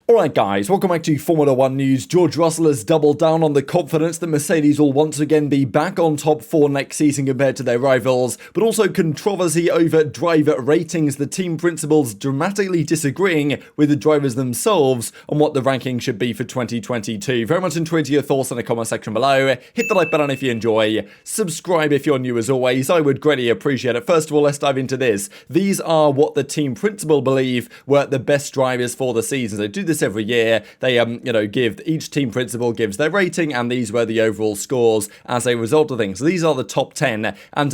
Alright guys, welcome back to Formula 1 news. George Russell has doubled down on the confidence that Mercedes will once again be back on top for next season compared to their rivals, but also controversy over driver ratings, the team principals dramatically disagreeing with the drivers themselves on what the ranking should be for 2022. Very much enjoy your thoughts in the comment section below. Hit the like button if you enjoy. Subscribe if you're new as always. I would greatly appreciate it. First of all, let's dive into this. These are what the team principal believe were the best drivers for the season. They do this every year. They give each team principal gives their rating, and these were the overall scores as a result of things. So these are the top 10, and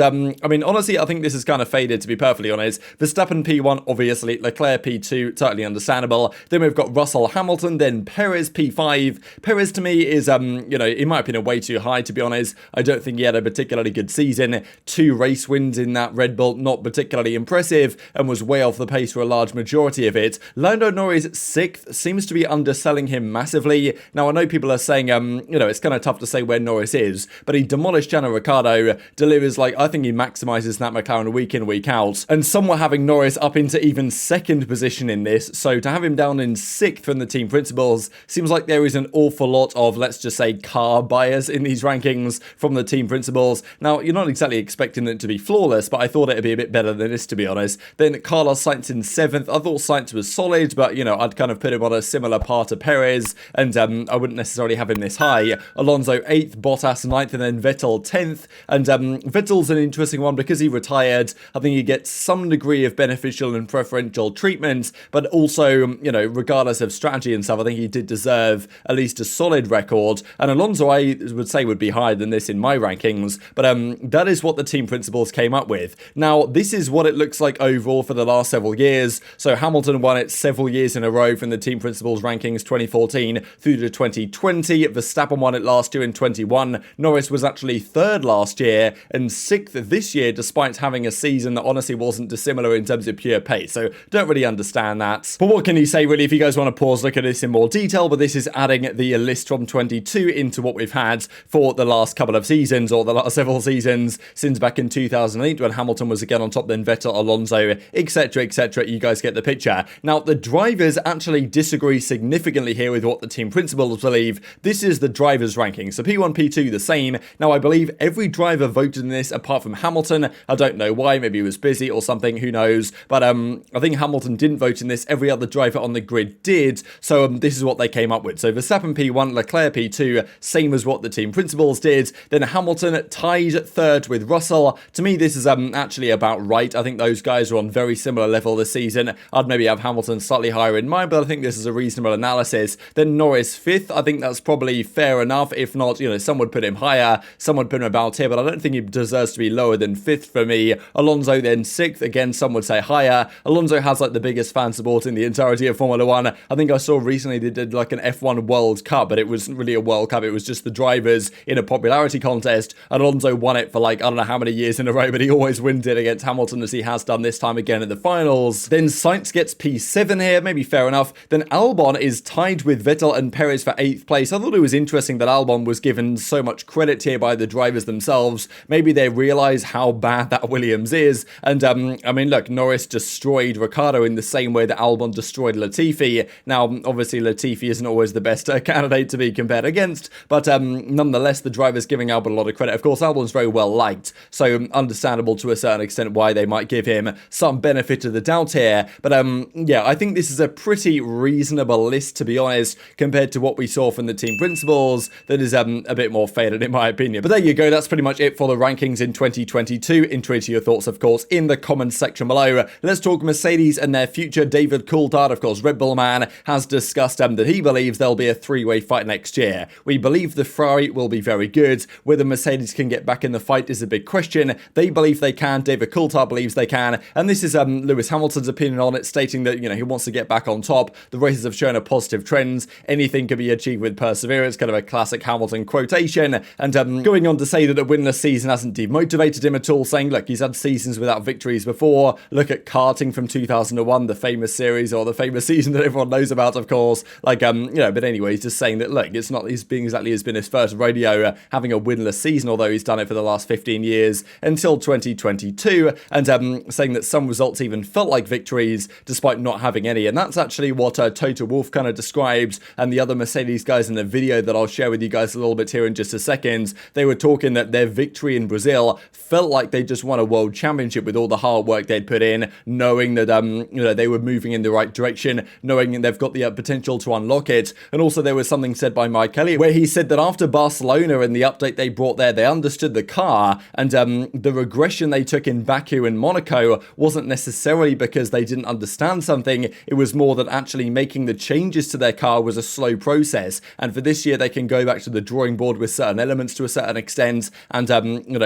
honestly, I think this is kind of faded, to be perfectly honest. Verstappen P1, obviously. Leclerc P2, totally understandable. Then we've got Russell, Hamilton, then Perez P5. Perez to me is in my opinion way too high, to be honest. I don't think he had a particularly good season. 2 race wins in that Red Bull, not particularly impressive, and was way off the pace for a large majority of it. Lando Norris 6th, seems to be underselling him massively. Now, I know people are saying, it's kind of tough to say where Norris is, but he demolished Riccardo, delivers, I think he maximizes that McLaren week in, week out, and some were having Norris up into even 2nd position in this, so to have him down in 6th from the team principals seems like there is an awful lot of, let's just say, car bias in these rankings from the team principals. Now, you're not exactly expecting it to be flawless, but I thought it'd be a bit better than this, to be honest. Then Carlos Sainz in 7th. I thought Sainz was solid, but, I'd kind of put him on a similar par to Perez, and I wouldn't necessarily have him this high. Alonso 8th, Bottas 9th, and then Vettel 10th. And Vettel's an interesting one because he retired. I think he gets some degree of beneficial and preferential treatment, but also, regardless of strategy and stuff, I think he did deserve at least a solid record. And Alonso, I would say, would be higher than this in my rankings, but that is what the team principals came up with. Now, this is what it looks like overall for the last several years. So Hamilton won it several years in a row from the team principals rankings 2014 through to 2020. Verstappen won it last year in 21. Norris was actually 3rd last year and 6th this year, despite having a season that honestly wasn't dissimilar in terms of pure pace. So don't really understand that. But what can you say, really, if you guys want to pause, look at this in more detail? But this is adding the list from 22 into what we've had for the last couple of seasons, or the last several seasons since back in 2008 when Hamilton was again on top, then Vettel, Alonso, etc, etc. You guys get the picture. Now, the drivers actually disagree significantly here with what the team principals believe. This is the drivers' ranking. So P1, P2, the same. Now, I believe every driver voted in this apart from Hamilton. I don't know why. Maybe he was busy or something. Who knows? But I think Hamilton didn't vote in this. Every other driver on the grid did. So this is what they came up with. So Verstappen P1, Leclerc P2, same as what the team principals did. Then Hamilton tied 3rd with Russell. To me, this is actually about right. I think those guys are on very similar level this season. I'd maybe have Hamilton slightly higher in mine, but I think this is a reasonable analysis. Then Norris 5th. I think that's probably fair enough. If not, some would put him higher, some would put him about here, but I don't think he deserves to be lower than 5th for me. Alonso then 6th. Again, some would say higher. Alonso has the biggest fan support in the entirety of Formula 1. I think I saw recently they did an F1 World Cup, but it wasn't really a World Cup. It was just the drivers in a popularity contest. Alonso won it for I don't know how many years in a row, but he always wins it against Hamilton, as he has done this time again in the finals. Then Sainz gets P7 here, maybe fair enough. Then Albon is tied with Vettel and Perez for 8th place. I thought it was interesting that Albon was given so much credit here by the drivers themselves. Maybe they realise how bad that Williams is. And look, Norris destroyed Riccardo in the same way that Albon destroyed Latifi. Now, obviously, Latifi isn't always the best candidate to be compared against, but nonetheless, the drivers giving Albon a lot of credit. Of course, Albon's very well liked, so understandable to a certain extent why they might give him some benefit of the doubt here. But I think this is a pretty reasonable list, to be honest, compared to what we saw from the team principals. That is a bit more faded in my opinion. But there you go, that's pretty much it for the rankings in 2022. Enjoy your thoughts, of course, in the comments section below. Let's talk Mercedes and their future. David Coulthard, of course, Red Bull man, has discussed that he believes there'll be a 3-way fight next year. We believe the Ferrari will be very good. Whether Mercedes can get back in the fight is a big question. They believe they can. David Coulthard believes they can. And this is Lewis Hamilton's opinion on it, stating that, he wants to get back on top. The races have shown a positive trend. Anything can be achieved with perseverance. Kind of a classic Hamilton quotation. And going on to say that a winless season hasn't demotivated him at all, saying, look, he's had seasons without victories before. Look at karting from 2001, the famous series, or the famous season that everyone knows about, of course. But anyway, he's just saying that, look, it's not he's being exactly has been his first rodeo having a winless season, although he's done it for the last 15 years until 2022, and saying that some results even felt like victories despite not having any. And that's actually what Toto Wolff kind of described, and the other Mercedes guys in the video that I'll share with you guys a little bit here in just a second, they were talking that their victory in Brazil felt like they just won a world championship with all the hard work they'd put in, knowing that they were moving in the right direction, knowing they've got the potential to unlock it. And also there was something said by Mike Elliott where he said that after Barcelona and the update they brought there, they understood the car, and the regression they took in Baku and Monaco wasn't necessarily because they didn't understand something. It was more that actually making the changes to their car was a slow process, and for this year they can go back to the drawing board with certain elements to a certain extent and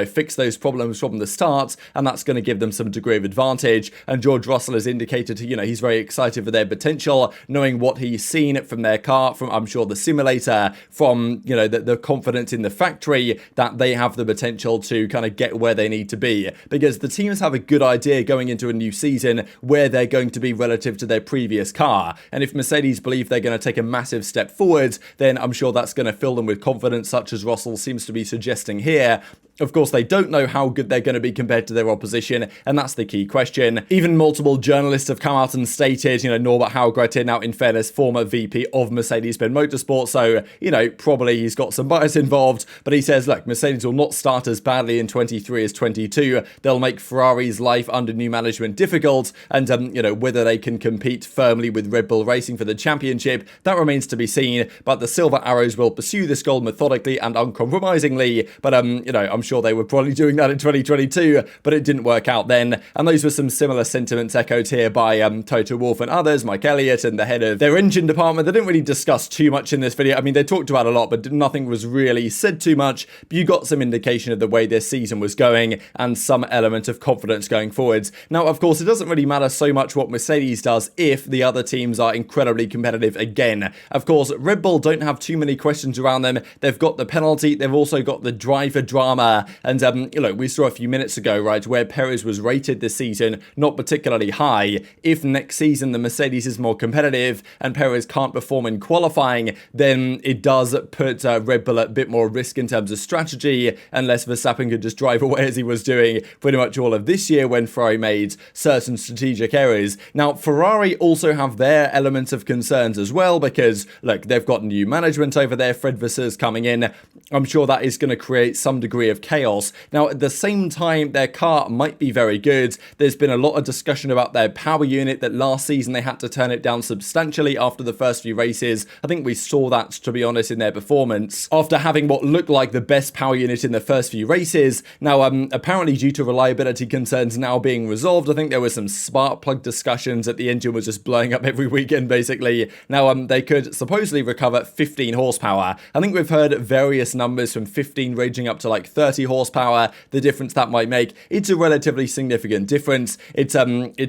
fix those problems from the start, and that's going to give them some degree of advantage. And George Russell has indicated he's very excited for their potential, knowing what he's seen from their car, from I'm sure the simulator, from the confidence in the factory, that they have the potential to kind of get where they need to be, because the teams have a good idea going into a new season where they're going to be relative to their previous car. And if Mercedes believe they're going to take a massive step forward, then I'm sure that's going to fill them with confidence, such as Russell seems to be suggesting here. Of course, they don't know how good they're going to be compared to their opposition, and that's the key question. Even multiple journalists have come out and stated, Norbert Haugrette, now in fairness, former VP of Mercedes-Benz Motorsport, so, probably he's got some bias involved, but he says, look, Mercedes will not start as badly in 23 as 22. They'll make Ferrari's life under new management difficult, and, whether they can compete firmly with Red Bull Racing for the championship, that remains to be seen, but the Silver Arrows will pursue this goal methodically and uncompromisingly, but, I'm sure they were probably doing that in 2022, but it didn't work out then. And those were some similar sentiments echoed here by Toto Wolff and others, Mike Elliott and the head of their engine department. They didn't really discuss too much in this video. I mean, they talked about a lot, but nothing was really said too much. But you got some indication of the way their season was going and some element of confidence going forwards. Now, of course, it doesn't really matter so much what Mercedes does if the other teams are incredibly competitive again. Of course, Red Bull don't have too many questions around them. They've got the penalty. They've also got the driver drama. And, we saw a few minutes ago, right, where Perez was rated this season not particularly high. If next season the Mercedes is more competitive and Perez can't perform in qualifying, then it does put Red Bull at a bit more risk in terms of strategy, unless Verstappen could just drive away as he was doing pretty much all of this year when Ferrari made certain strategic errors. Now, Ferrari also have their elements of concerns as well, because, look, they've got new management over there, Fred Vasseurs coming in. I'm sure that is going to create some degree of chaos. Now, at the same time, their car might be very good. There's been a lot of discussion about their power unit, that last season they had to turn it down substantially after the first few races. I think we saw that, to be honest, in their performance. After having what looked like the best power unit in the first few races, now, apparently due to reliability concerns now being resolved, I think there were some spark plug discussions that the engine was just blowing up every weekend, basically. Now, they could supposedly recover 15 horsepower. I think we've heard various numbers from 15 ranging up to like 30 horsepower, the difference that might make. It's a relatively significant difference. It's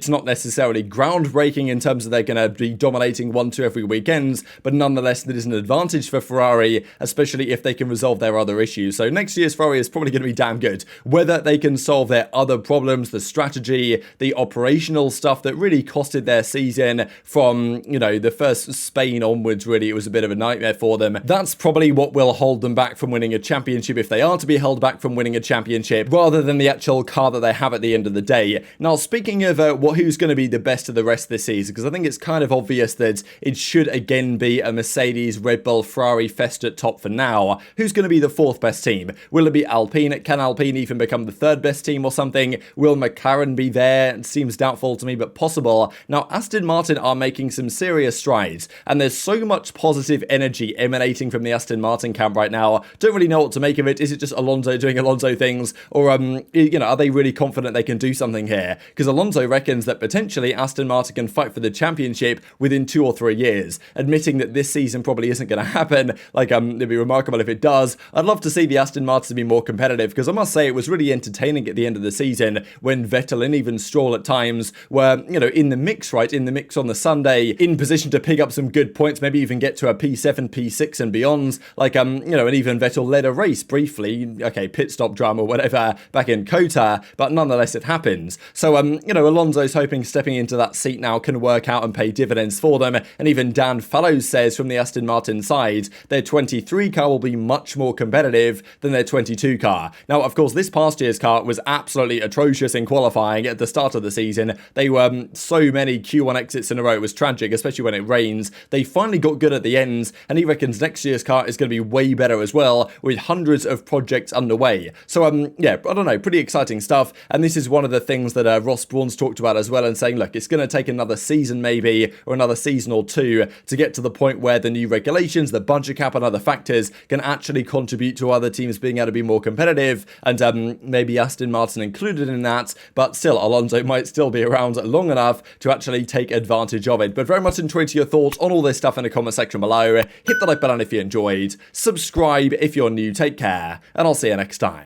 not necessarily groundbreaking in terms of they're going to be dominating 1-2 every weekends, but nonetheless, that is an advantage for Ferrari, especially if they can resolve their other issues. So next year's Ferrari is probably going to be damn good. Whether they can solve their other problems, the strategy, the operational stuff that really costed their season from, the first Spain onwards, really, it was a bit of a nightmare for them. That's probably what will hold them back from winning a championship, if they are to be held back from winning a championship, rather than the actual car that they have at the end of the day. Now, speaking of who's going to be the best of the rest of the season, because I think it's kind of obvious that it should again be a Mercedes, Red Bull, Ferrari fest at top for now. Who's going to be the fourth best team? Will it be Alpine? Can Alpine even become the third best team or something? Will McLaren be there? It seems doubtful to me, but possible. Now, Aston Martin are making some serious strides, and there's so much positive energy emanating from the Aston Martin camp right now. Don't really know what to make of it. Is it just Alonso doing Alonso things, or are they really confident they can do something here? Because Alonso reckons that potentially Aston Martin can fight for the championship within 2 or 3 years, admitting that this season probably isn't going to happen. Like, it'd be remarkable if it does. I'd love to see the Aston Martin be more competitive, because I must say it was really entertaining at the end of the season when Vettel and even Stroll at times were, in the mix, right? In the mix on the Sunday, in position to pick up some good points, maybe even get to a P7, P6 and beyond. Like, and even Vettel led a race briefly. Okay, pit stop drama or whatever back in Kota, but nonetheless it happens. So, Alonso's hoping stepping into that seat now can work out and pay dividends for them, and even Dan Fallows says from the Aston Martin side, their 23 car will be much more competitive than their 22 car. Now, of course, this past year's car was absolutely atrocious in qualifying at the start of the season. They were so many Q1 exits in a row, it was tragic, especially when it rains. They finally got good at the ends, and he reckons next year's car is going to be way better as well, with hundreds of projects underway. So, I don't know, pretty exciting stuff, and this is one of the things that Ross Brawn's talked about as well, and saying, look, it's going to take another season maybe, or another season or two, to get to the point where the new regulations, the budget cap and other factors can actually contribute to other teams being able to be more competitive, and maybe Aston Martin included in that, but still, Alonso might still be around long enough to actually take advantage of it. But very much enjoyed your thoughts on all this stuff in the comment section below. Hit the like button if you enjoyed, subscribe if you're new, take care, and I'll see you next time.